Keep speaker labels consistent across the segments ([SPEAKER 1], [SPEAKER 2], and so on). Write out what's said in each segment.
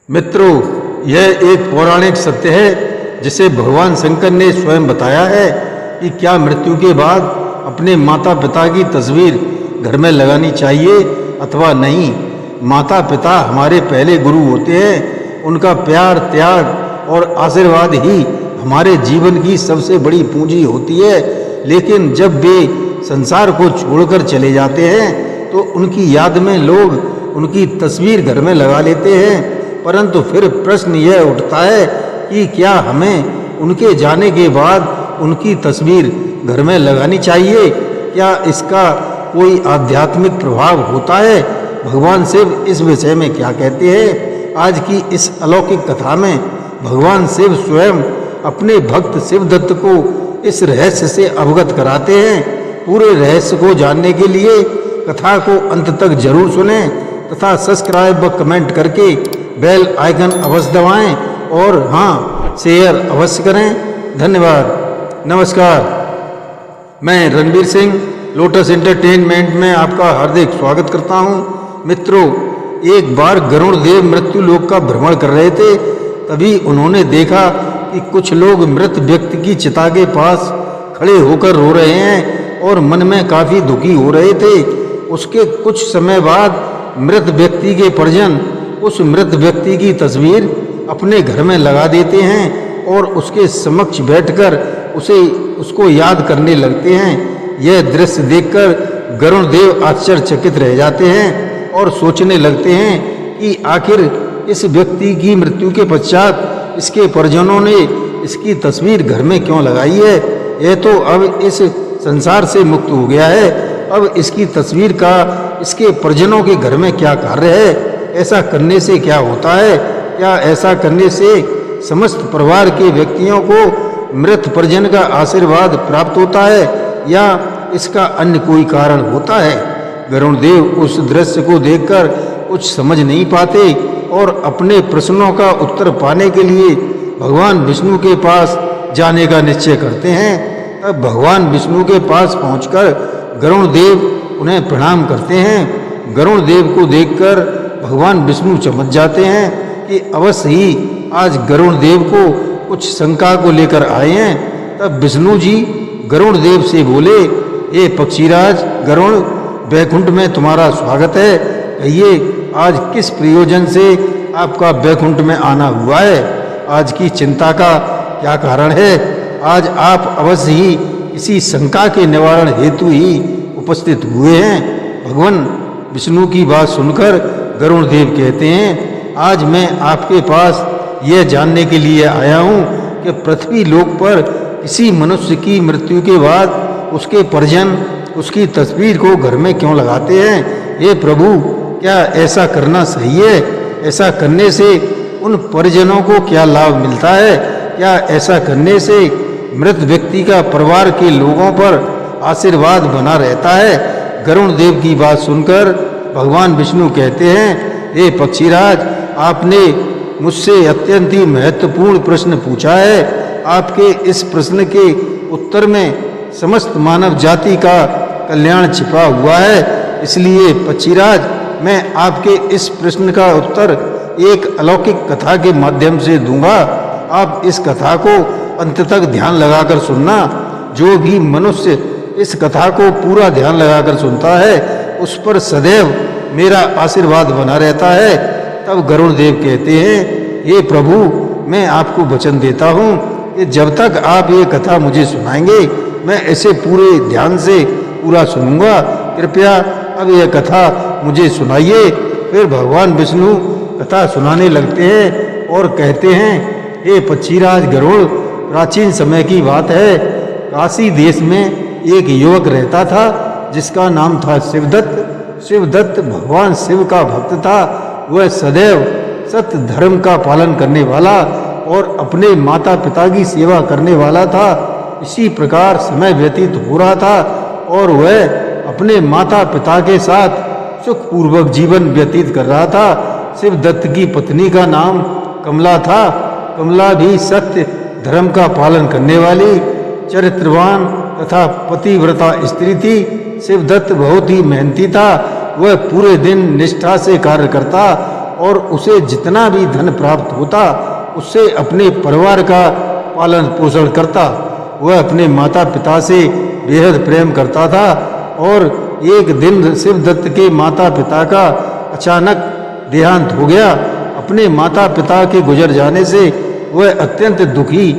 [SPEAKER 1] मित्रों, यह एक पौराणिक सत्य है जिसे भगवान शंकर ने स्वयं बताया है कि क्या मृत्यु के बाद अपने माता पिता की तस्वीर घर में लगानी चाहिए अथवा नहीं। माता पिता हमारे पहले गुरु होते हैं। उनका प्यार, त्याग और आशीर्वाद ही हमारे जीवन की सबसे बड़ी पूंजी होती है। लेकिन जब वे संसार को छोड़कर चले जाते हैं तो उनकी याद में लोग उनकी तस्वीर घर में लगा लेते हैं। परंतु फिर प्रश्न यह उठता है कि क्या हमें उनके जाने के बाद उनकी तस्वीर घर में लगानी चाहिए? क्या इसका कोई आध्यात्मिक प्रभाव होता है? भगवान शिव इस विषय में क्या कहते हैं? आज की इस अलौकिक कथा में भगवान शिव स्वयं अपने भक्त शिवदत्त को इस रहस्य से अवगत कराते हैं। पूरे रहस्य को जानने के लिए कथा को अंत तक जरूर सुनें तथा सब्सक्राइब व कमेंट करके बेल आइकन अवश्य दबाएं और हाँ, शेयर अवश्य करें। धन्यवाद। नमस्कार, मैं रणवीर सिंह लोटस एंटरटेनमेंट में आपका हार्दिक स्वागत करता हूँ। मित्रों, एक बार गरुड़ देव मृत्यु लोक का भ्रमण कर रहे थे। तभी उन्होंने देखा कि कुछ लोग मृत व्यक्ति की चिता के पास खड़े होकर रो रहे हैं और मन में काफी दुखी हो रहे थे। उसके कुछ समय बाद मृत व्यक्ति के परिजन उस मृत व्यक्ति की तस्वीर अपने घर में लगा देते हैं और उसके समक्ष बैठकर उसको याद करने लगते हैं। यह दृश्य देखकर गरुड़ देव आश्चर्यचकित रह जाते हैं और सोचने लगते हैं कि आखिर इस व्यक्ति की मृत्यु के पश्चात इसके परिजनों ने इसकी तस्वीर घर में क्यों लगाई है? यह तो अब इस संसार से मुक्त हो गया है। अब इसकी तस्वीर का इसके परिजनों के घर में क्या कार्य है? ऐसा करने से क्या होता है? क्या ऐसा करने से समस्त परिवार के व्यक्तियों को मृत परिजन का आशीर्वाद प्राप्त होता है या इसका अन्य कोई कारण होता है? गरुड़ देव उस दृश्य को देखकर कुछ समझ नहीं पाते और अपने प्रश्नों का उत्तर पाने के लिए भगवान विष्णु के पास जाने का निश्चय करते हैं। तब भगवान विष्णु के पास पहुंचकर गरुड़ देव उन्हें प्रणाम करते हैं। गरुड़ देव को देखकर भगवान विष्णु चमक जाते हैं कि अवश्य ही आज गरुड़ देव को कुछ शंका को लेकर आए हैं। तब विष्णु जी गरुड़ देव से बोले, हे पक्षीराज गरुड़, वैकुंठ में तुम्हारा स्वागत है। कहिए, आज किस प्रयोजन से आपका वैकुंठ में आना हुआ है? आज की चिंता का क्या कारण है? आज आप अवश्य ही किसी शंका के निवारण हेतु ही उपस्थित हुए हैं। भगवान विष्णु की बात सुनकर गरुड़ देव कहते हैं, आज मैं आपके पास यह जानने के लिए आया हूँ कि पृथ्वी लोक पर किसी मनुष्य की मृत्यु के बाद उसके परिजन उसकी तस्वीर को घर में क्यों लगाते हैं? ये प्रभु, क्या ऐसा करना सही है? ऐसा करने से उन परिजनों को क्या लाभ मिलता है? क्या ऐसा करने से मृत व्यक्ति का परिवार के लोगों पर आशीर्वाद बना रहता है? गरुड़ देव की बात सुनकर भगवान विष्णु कहते हैं, हे पक्षीराज, आपने मुझसे अत्यंत ही महत्वपूर्ण प्रश्न पूछा है। आपके इस प्रश्न के उत्तर में समस्त मानव जाति का कल्याण छिपा हुआ है। इसलिए पक्षीराज, मैं आपके इस प्रश्न का उत्तर एक अलौकिक कथा के माध्यम से दूंगा। आप इस कथा को अंत तक ध्यान लगाकर सुनना। जो भी मनुष्य इस कथा को पूरा ध्यान लगाकर सुनता है उस पर सदैव मेरा आशीर्वाद बना रहता है। तब गरुड़ देव कहते हैं, हे प्रभु, मैं आपको वचन देता हूँ कि जब तक आप ये कथा मुझे सुनाएंगे मैं इसे पूरे ध्यान से पूरा सुनूंगा। कृपया अब यह कथा मुझे सुनाइए। फिर भगवान विष्णु कथा सुनाने लगते हैं और कहते हैं, हे पक्षीराज गरुड़, प्राचीन समय की बात है। काशी देश में एक युवक रहता था जिसका नाम था शिवदत्त। शिवदत्त भगवान शिव का भक्त था। वह सदैव सत्य धर्म का पालन करने वाला और अपने माता पिता की सेवा करने वाला था। इसी प्रकार समय व्यतीत हो रहा था और वह अपने माता पिता के साथ सुखपूर्वक जीवन व्यतीत कर रहा था। शिवदत्त की पत्नी का नाम कमला था। कमला भी सत्य धर्म का पालन करने वाली चरित्रवान तथा पतिव्रता स्त्री थी। शिवदत्त बहुत ही मेहनती था। वह पूरे दिन निष्ठा से कार्य करता और उसे जितना भी धन प्राप्त होता उससे अपने परिवार का पालन पोषण करता। वह अपने माता पिता से बेहद प्रेम करता था और एक दिन शिवदत्त के माता पिता का अचानक देहांत हो गया। अपने माता पिता के गुजर जाने से वह अत्यंत दुखी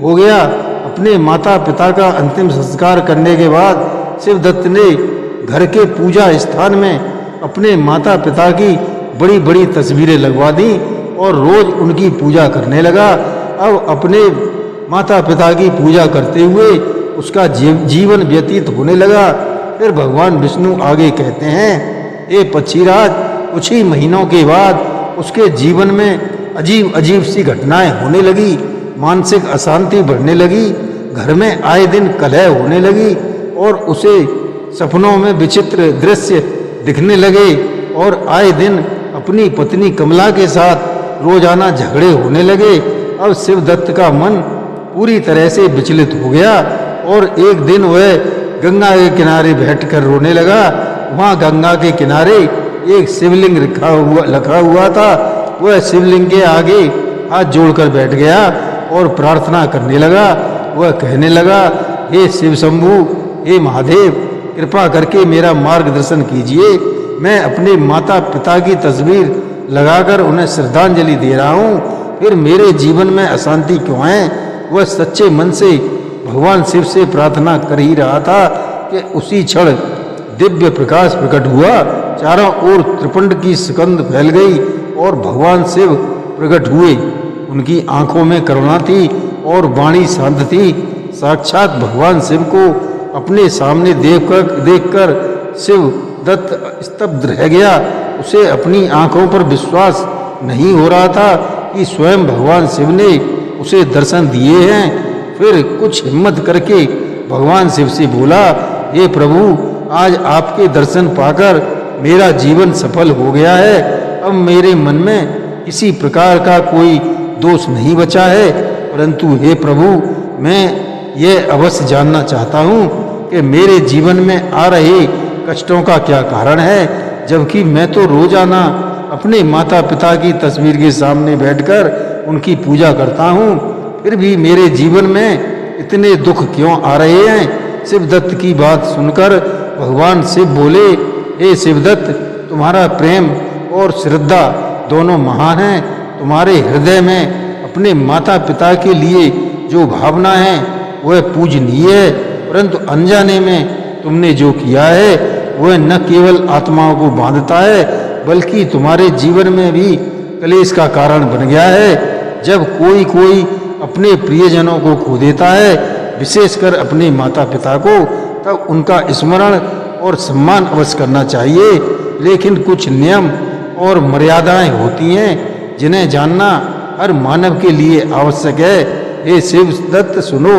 [SPEAKER 1] हो गया। अपने माता पिता का अंतिम संस्कार करने के बाद शिवदत्त ने घर के पूजा स्थान में अपने माता पिता की बड़ी बड़ी तस्वीरें लगवा दी और रोज उनकी पूजा करने लगा। अब अपने माता पिता की पूजा करते हुए उसका जीवन व्यतीत होने लगा। फिर भगवान विष्णु आगे कहते हैं, ये पक्षीराज, कुछ ही महीनों के बाद उसके जीवन में अजीब अजीब सी घटनाएं होने लगी। मानसिक अशांति बढ़ने लगी, घर में आए दिन कलह होने लगी और उसे सपनों में विचित्र दृश्य दिखने लगे और आए दिन अपनी पत्नी कमला के साथ रोजाना झगड़े होने लगे। अब शिवदत्त का मन पूरी तरह से विचलित हो गया और एक दिन वह गंगा के किनारे बैठकर रोने लगा। वहाँ गंगा के किनारे एक शिवलिंग रखा हुआ था। वह शिवलिंग के आगे हाथ जोड़कर बैठ गया और प्रार्थना करने लगा। वह कहने लगा, हे शिव शंभु, हे महादेव, कृपा करके मेरा मार्गदर्शन कीजिए। मैं अपने माता पिता की तस्वीर लगाकर उन्हें श्रद्धांजलि दे रहा हूँ, फिर मेरे जीवन में अशांति क्यों है? वह सच्चे मन से भगवान शिव से प्रार्थना कर ही रहा था कि उसी क्षण दिव्य प्रकाश प्रकट हुआ। चारों ओर त्रिपुंड की सुगंध फैल गई और भगवान शिव प्रकट हुए। उनकी आंखों में करुणा थी और वाणी शांत थी। साक्षात भगवान शिव को अपने सामने देखकर शिवदत्त स्तब्ध रह गया। उसे अपनी आंखों पर विश्वास नहीं हो रहा था कि स्वयं भगवान शिव ने उसे दर्शन दिए हैं। फिर कुछ हिम्मत करके भगवान शिव से बोला, हे प्रभु, आज आपके दर्शन पाकर मेरा जीवन सफल हो गया है। अब मेरे मन में किसी प्रकार का कोई दोष नहीं बचा है, परंतु हे प्रभु, मैं ये अवश्य जानना चाहता हूँ कि मेरे जीवन में आ रहे कष्टों का क्या कारण है, जबकि मैं तो रोजाना अपने माता पिता की तस्वीर के सामने बैठकर उनकी पूजा करता हूँ, फिर भी मेरे जीवन में इतने दुख क्यों आ रहे हैं? शिवदत्त की बात सुनकर भगवान शिव बोले, हे शिवदत्त, तुम्हारा प्रेम और श्रद्धा दोनों महान हैं। तुम्हारे हृदय में अपने माता पिता के लिए जो भावना है वह पूजनीय है, परंतु अनजाने में तुमने जो किया है वह न केवल आत्माओं को बांधता है बल्कि तुम्हारे जीवन में भी क्लेश का कारण बन गया है। जब कोई अपने प्रियजनों को खो देता है, विशेषकर अपने माता पिता को, तब उनका स्मरण और सम्मान अवश्य करना चाहिए। लेकिन कुछ नियम और मर्यादाएं होती हैं जिन्हें जानना हर मानव के लिए आवश्यक है। हे शिवदत्त, सुनो,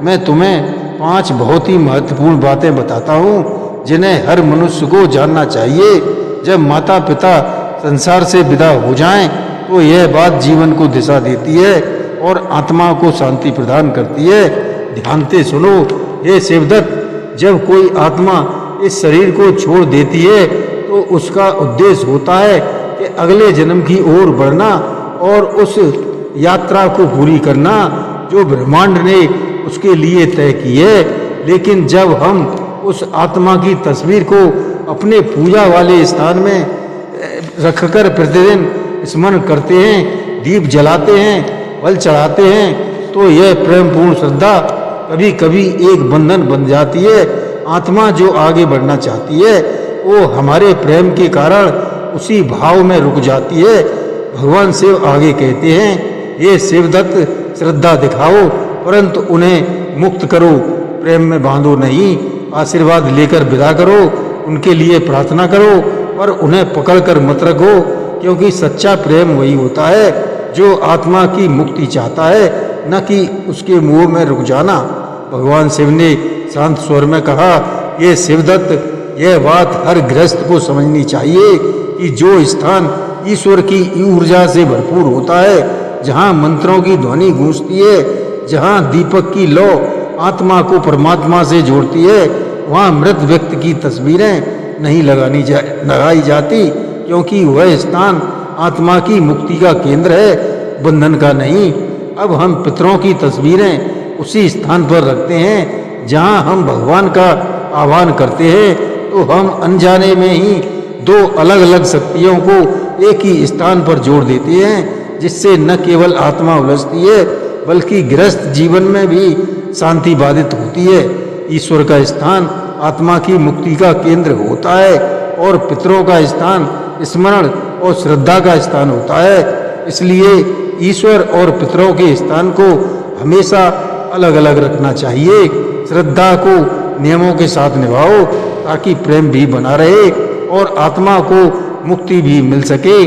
[SPEAKER 1] मैं तुम्हें 5 बहुत ही महत्वपूर्ण बातें बताता हूँ जिन्हें हर मनुष्य को जानना चाहिए। जब माता पिता संसार से विदा हो जाएं, तो यह बात जीवन को दिशा देती है और आत्मा को शांति प्रदान करती है। ध्यान से सुनो, हे शिवदत्त, जब कोई आत्मा इस शरीर को छोड़ देती है तो उसका उद्देश्य होता है कि अगले जन्म की ओर बढ़ना और उस यात्रा को पूरी करना जो ब्रह्मांड ने उसके लिए तय की है। लेकिन जब हम उस आत्मा की तस्वीर को अपने पूजा वाले स्थान में रखकर प्रतिदिन स्मरण करते हैं, दीप जलाते हैं, फल चढ़ाते हैं, तो यह प्रेमपूर्ण श्रद्धा कभी कभी एक बंधन बन जाती है। आत्मा जो आगे बढ़ना चाहती है वो हमारे प्रेम के कारण उसी भाव में रुक जाती है। भगवान शिव आगे कहते हैं, ये शिवदत्त, श्रद्धा दिखाओ परंतु उन्हें मुक्त करो, प्रेम में बांधो नहीं। आशीर्वाद लेकर विदा करो, उनके लिए प्रार्थना करो, पर उन्हें पकड़कर मत रखो, क्योंकि सच्चा प्रेम वही होता है जो आत्मा की मुक्ति चाहता है, न कि उसके मोह में रुक जाना। भगवान शिव ने शांत स्वर में कहा, ये शिवदत्त, यह बात हर गृहस्थ को समझनी चाहिए कि जो स्थान ईश्वर की ऊर्जा से भरपूर होता है, जहाँ मंत्रों की ध्वनि गूंजती है, जहाँ दीपक की लौ आत्मा को परमात्मा से जोड़ती है, वहाँ मृत व्यक्ति की तस्वीरें नहीं लगाई जाती, क्योंकि वह स्थान आत्मा की मुक्ति का केंद्र है, बंधन का नहीं। अब हम पितरों की तस्वीरें उसी स्थान पर रखते हैं जहां हम भगवान का आह्वान करते हैं, तो हम अनजाने में ही दो अलग अलग शक्तियों को एक ही स्थान पर जोड़ देते हैं, जिससे न केवल आत्मा उलझती है बल्कि गृहस्थ जीवन में भी शांति बाधित होती है। ईश्वर का स्थान आत्मा की मुक्ति का केंद्र होता है और पितरों का स्थान स्मरण और श्रद्धा का स्थान होता है। इसलिए ईश्वर और पितरों के स्थान को हमेशा अलग अलग रखना चाहिए। श्रद्धा को नियमों के साथ निभाओ ताकि प्रेम भी बना रहे और आत्मा को मुक्ति भी मिल सके।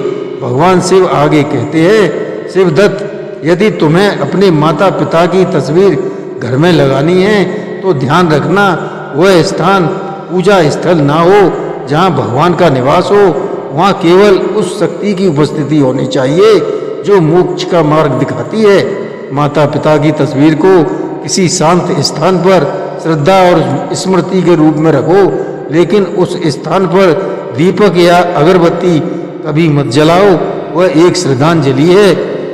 [SPEAKER 1] भगवान शिव आगे कहते हैं, शिवदत्त, यदि तुम्हें अपने माता पिता की तस्वीर घर में लगानी है तो ध्यान रखना वह स्थान पूजा स्थल ना हो जहाँ भगवान का निवास हो। वहाँ केवल उस शक्ति की उपस्थिति होनी चाहिए जो मोक्ष का मार्ग दिखाती है। माता पिता की तस्वीर को किसी शांत स्थान पर श्रद्धा और स्मृति के रूप में रखो, लेकिन उस स्थान पर दीपक या अगरबत्ती कभी मत जलाओ। वह एक श्रद्धांजलि है,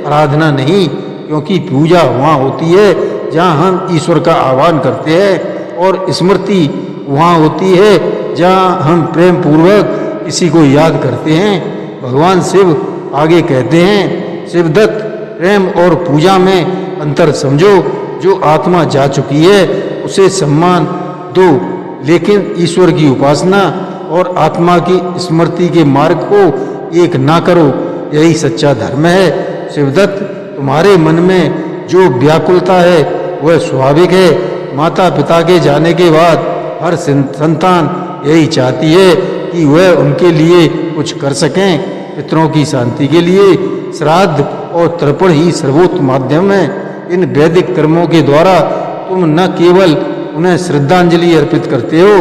[SPEAKER 1] आराधना नहीं, क्योंकि पूजा वहाँ होती है जहाँ हम ईश्वर का आह्वान करते हैं और स्मृति वहाँ होती है जहाँ हम प्रेम पूर्वक किसी को याद करते हैं। भगवान शिव आगे कहते हैं, शिवदत्त, प्रेम और पूजा में अंतर समझो। जो आत्मा जा चुकी है उसे सम्मान दो, लेकिन ईश्वर की उपासना और आत्मा की स्मृति के मार्ग को एक ना करो। यही सच्चा धर्म है। शिवदत्त, तुम्हारे मन में जो व्याकुलता है वह स्वाभाविक है। माता पिता के जाने के बाद हर संतान यही चाहती है कि वह उनके लिए कुछ कर सकें। पितरों की शांति के लिए श्राद्ध और तर्पण ही सर्वोत्तम माध्यम है। इन वैदिक कर्मों के द्वारा तुम न केवल उन्हें श्रद्धांजलि अर्पित करते हो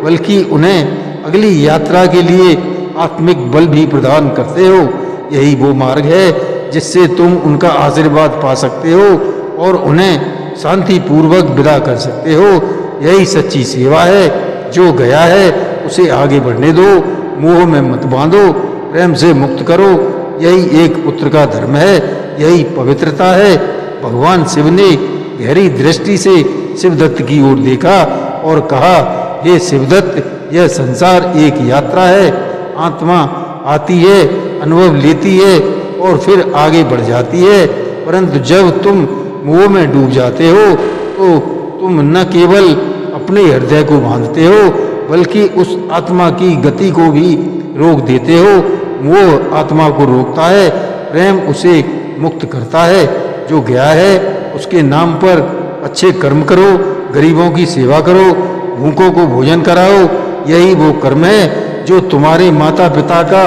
[SPEAKER 1] बल्कि उन्हें अगली यात्रा के लिए आत्मिक बल भी प्रदान करते हो। यही वो मार्ग है जिससे तुम उनका आशीर्वाद पा सकते हो और उन्हें शांति पूर्वक विदा कर सकते हो। यही सच्ची सेवा है। जो गया है उसे आगे बढ़ने दो, मोह में मत बांधो, प्रेम से मुक्त करो। यही एक पुत्र का धर्म है, यही पवित्रता है। भगवान शिव ने गहरी दृष्टि से शिवदत्त की ओर देखा और कहा, हे शिवदत्त, यह संसार एक यात्रा है। आत्मा आती है, अनुभव लेती है और फिर आगे बढ़ जाती है, परंतु जब तुम मोह में डूब जाते हो तो तुम न केवल अपने हृदय को बांधते हो बल्कि उस आत्मा की गति को भी रोक देते हो। मोह आत्मा को रोकता है, प्रेम उसे मुक्त करता है। जो गया है उसके नाम पर अच्छे कर्म करो, गरीबों की सेवा करो, भूखों को भोजन कराओ। यही वो कर्म है जो तुम्हारे माता पिता का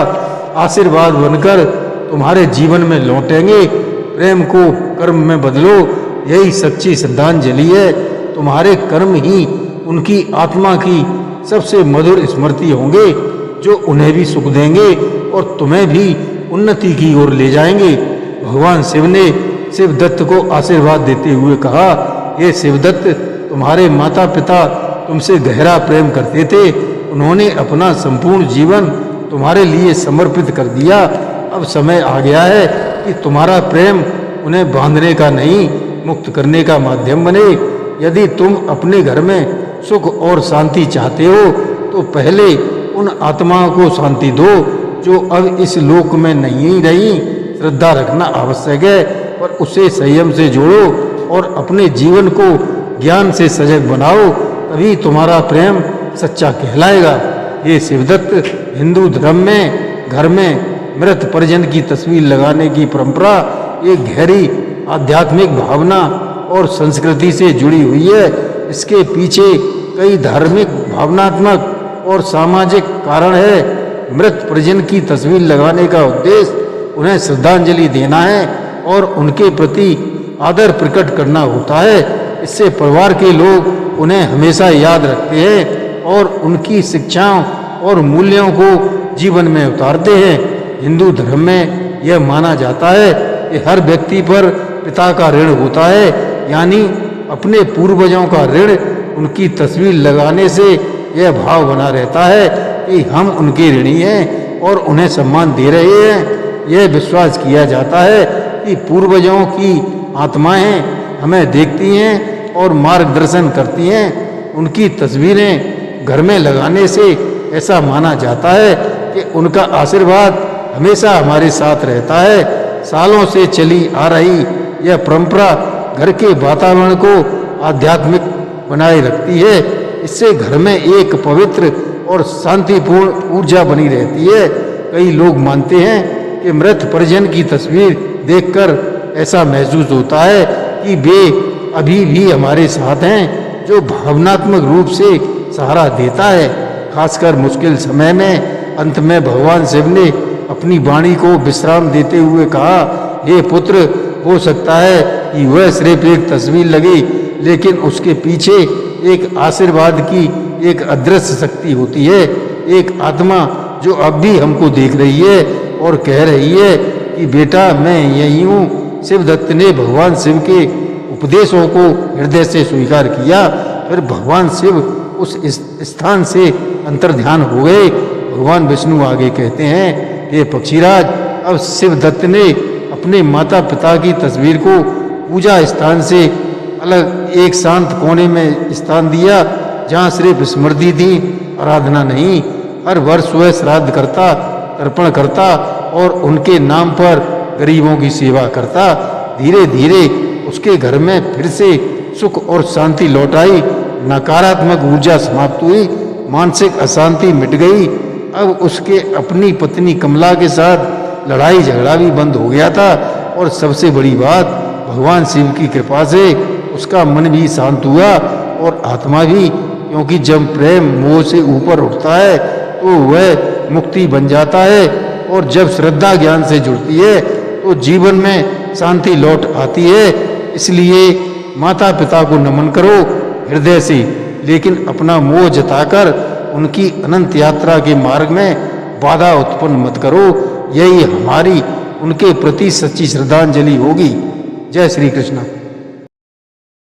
[SPEAKER 1] आशीर्वाद बनकर तुम्हारे जीवन में लौटेंगे। प्रेम को कर्म में बदलो, यही सच्ची श्रद्धांजलि है। तुम्हारे कर्म ही उनकी आत्मा की सबसे मधुर स्मृति होंगे जो उन्हें भी सुख देंगे और तुम्हें भी उन्नति की ओर ले जाएंगे। भगवान शिव ने शिवदत्त को आशीर्वाद देते हुए कहा, ये शिवदत्त, तुम्हारे माता पिता तुमसे गहरा प्रेम करते थे। उन्होंने अपना संपूर्ण जीवन तुम्हारे लिए समर्पित कर दिया। अब समय आ गया है कि तुम्हारा प्रेम उन्हें बांधने का नहीं, मुक्त करने का माध्यम बने। यदि तुम अपने घर में सुख और शांति चाहते हो तो पहले उन आत्माओं को शांति दो जो अब इस लोक में नहीं रही। श्रद्धा रखना आवश्यक है, पर उसे संयम से जोड़ो और अपने जीवन को ज्ञान से सजग बनाओ, तभी तुम्हारा प्रेम सच्चा कहलाएगा। ये शिवदत्त, हिंदू धर्म में घर में मृत परिजन की तस्वीर लगाने की परंपरा एक गहरी आध्यात्मिक भावना और संस्कृति से जुड़ी हुई है। इसके पीछे कई धार्मिक, भावनात्मक और सामाजिक कारण है। मृत परिजन की तस्वीर लगाने का उद्देश्य उन्हें श्रद्धांजलि देना है और उनके प्रति आदर प्रकट करना होता है। इससे परिवार के लोग उन्हें हमेशा याद रखते हैं और उनकी शिक्षाओं और मूल्यों को जीवन में उतारते हैं। हिंदू धर्म में यह माना जाता है कि हर व्यक्ति पर पिता का ऋण होता है, यानी अपने पूर्वजों का ऋण। उनकी तस्वीर लगाने से यह भाव बना रहता है कि हम उनके ऋणी हैं और उन्हें सम्मान दे रहे हैं। यह विश्वास किया जाता है कि पूर्वजों की आत्माएं हमें देखती हैं और मार्गदर्शन करती हैं। उनकी तस्वीरें घर में लगाने से ऐसा माना जाता है कि उनका आशीर्वाद हमेशा हमारे साथ रहता है। सालों से चली आ रही यह परंपरा घर के वातावरण को आध्यात्मिक बनाए रखती है। इससे घर में एक पवित्र और शांतिपूर्ण ऊर्जा बनी रहती है। कई लोग मानते हैं कि मृत परिजन की तस्वीर देखकर ऐसा महसूस होता है कि वे अभी भी हमारे साथ हैं, जो भावनात्मक रूप से सहारा देता है, खासकर मुश्किल समय में। अंत में भगवान शिव ने अपनी वाणी को विश्राम देते हुए कहा, हे पुत्र, हो सकता है कि वह सिर्फ एक तस्वीर लगे, लेकिन उसके पीछे एक आशीर्वाद की एक अदृश्य शक्ति होती है। एक आत्मा जो अब भी हमको देख रही है और कह रही है कि बेटा, मैं यही हूँ। शिवदत्त ने भगवान शिव के उपदेशों को हृदय से स्वीकार किया। फिर भगवान शिव उस स्थान से अंतर्ध्यान हो गए। भगवान विष्णु आगे कहते हैं, ये पक्षीराज, अब शिवदत्त ने अपने माता पिता की तस्वीर को पूजा स्थान से अलग एक शांत कोने में स्थान दिया, जहाँ सिर्फ स्मृति थी, आराधना नहीं। हर वर्ष वह श्राद्ध करता, तर्पण करता और उनके नाम पर गरीबों की सेवा करता। धीरे धीरे उसके घर में फिर से सुख और शांति लौट आई। नकारात्मक ऊर्जा समाप्त हुई, मानसिक अशांति मिट गई। अब उसके अपनी पत्नी कमला के साथ लड़ाई झगड़ा भी बंद हो गया था। और सबसे बड़ी बात, भगवान शिव की कृपा से उसका मन भी शांत हुआ और आत्मा भी, क्योंकि जब प्रेम मोह से ऊपर उठता है तो वह मुक्ति बन जाता है। और जब श्रद्धा ज्ञान से जुड़ती है तो जीवन में शांति लौट आती है। इसलिए माता पिता को नमन करो हृदय से, लेकिन अपना मोह जताकर उनकी अनंत यात्रा के मार्ग में बाधा उत्पन्न मत करो। यही हमारी उनके प्रति सच्ची श्रद्धांजलि होगी। जय श्री कृष्ण।